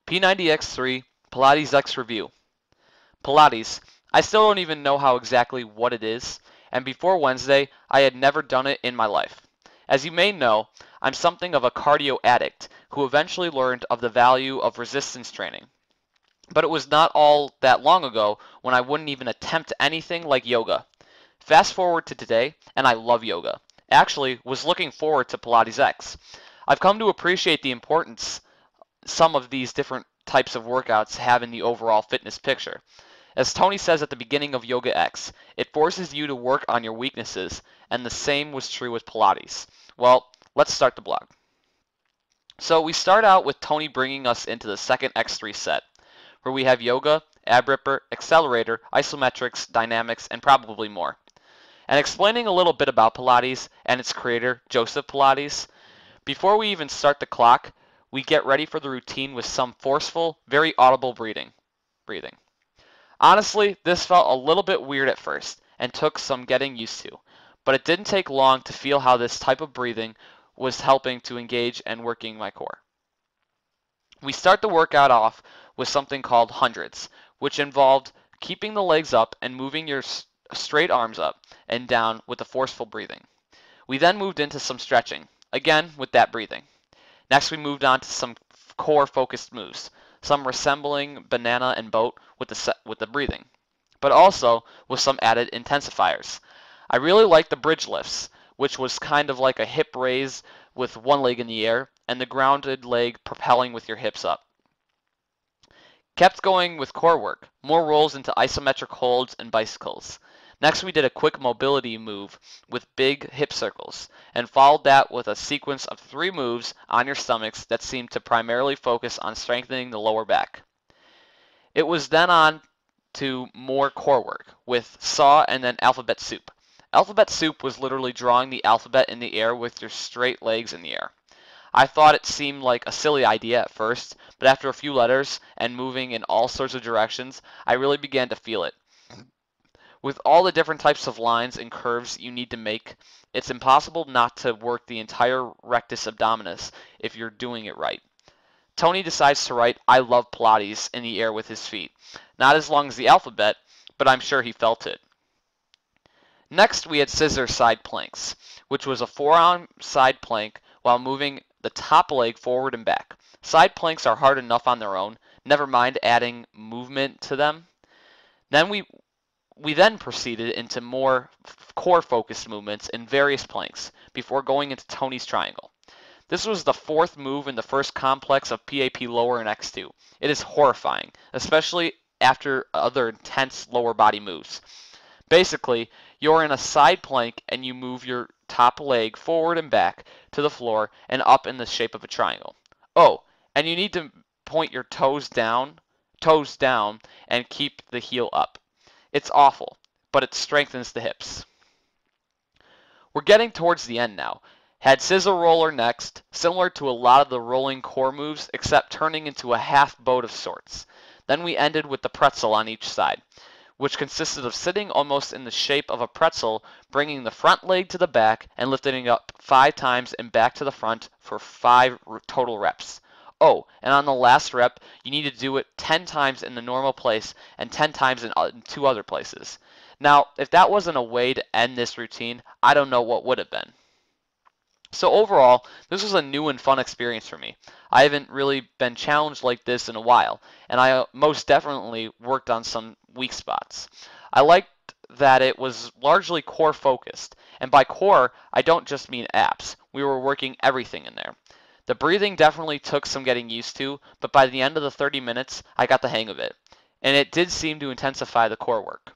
P90X3 Pilates X review. Pilates. I still don't even know how exactly what it is, and before Wednesday, I had never done it in my life. As you may know, I'm something of a cardio addict who eventually learned of the value of resistance training. But it was not all that long ago when I wouldn't even attempt anything like yoga. Fast forward to today, and I love yoga. Actually, was looking forward to Pilates X. I've come to appreciate the importance some of these different types of workouts have in the overall fitness picture. As Tony says at the beginning of Yoga X, it forces you to work on your weaknesses, and the same was true with Pilates. Well, let's start the blog. So we start out with Tony bringing us into the second X3 set, where we have yoga, ab ripper, accelerator, isometrics, dynamics, and probably more. And explaining a little bit about Pilates and its creator, Joseph Pilates. Before we even start the clock, we get ready for the routine with some forceful, very audible breathing. Honestly, this felt a little bit weird at first and took some getting used to, but it didn't take long to feel how this type of breathing was helping to engage and working my core. We start the workout off with something called hundreds, which involved keeping the legs up and moving your straight arms up and down with the forceful breathing. We then moved into some stretching, again with that breathing. Next, we moved on to some core-focused moves, some resembling banana and boat with the breathing, but also with some added intensifiers. I really liked the bridge lifts, which was kind of like a hip raise with one leg in the air and the grounded leg propelling with your hips up. Kept going with core work, more rolls into isometric holds and bicycles. Next, we did a quick mobility move with big hip circles, and followed that with a sequence of 3 moves on your stomachs that seemed to primarily focus on strengthening the lower back. It was then on to more core work with saw and then alphabet soup. Alphabet soup was literally drawing the alphabet in the air with your straight legs in the air. I thought it seemed like a silly idea at first, but after a few letters and moving in all sorts of directions, I really began to feel it. With all the different types of lines and curves you need to make, it's impossible not to work the entire rectus abdominis if you're doing it right. Tony decides to write "I love Pilates" in the air with his feet. Not as long as the alphabet, but I'm sure he felt it. Next, we had scissor side planks, which was a forearm side plank while moving the top leg forward and back. Side planks are hard enough on their own, never mind adding movement to them. Then we then proceeded into more core-focused movements in various planks before going into Tony's triangle. This was the 4th move in the first complex of PAP lower in X2. It is horrifying, especially after other intense lower body moves. Basically, you're in a side plank and you move your top leg forward and back to the floor and up in the shape of a triangle. Oh, and you need to point your toes down and keep the heel up. It's awful, but it strengthens the hips. We're getting towards the end now. Had scissor roller next, similar to a lot of the rolling core moves, except turning into a half boat of sorts. Then we ended with the pretzel on each side, which consisted of sitting almost in the shape of a pretzel, bringing the front leg to the back and lifting it up 5 times and back to the front for 5 total reps. Oh, and on the last rep, you need to do it 10 times in the normal place and 10 times in 2 other places. Now, if that wasn't a way to end this routine, I don't know what would have been. So overall, this was a new and fun experience for me. I haven't really been challenged like this in a while, and I most definitely worked on some weak spots. I liked that it was largely core focused, and by core, I don't just mean abs. We were working everything in there. The breathing definitely took some getting used to, but by the end of the 30 minutes, I got the hang of it, and it did seem to intensify the core work.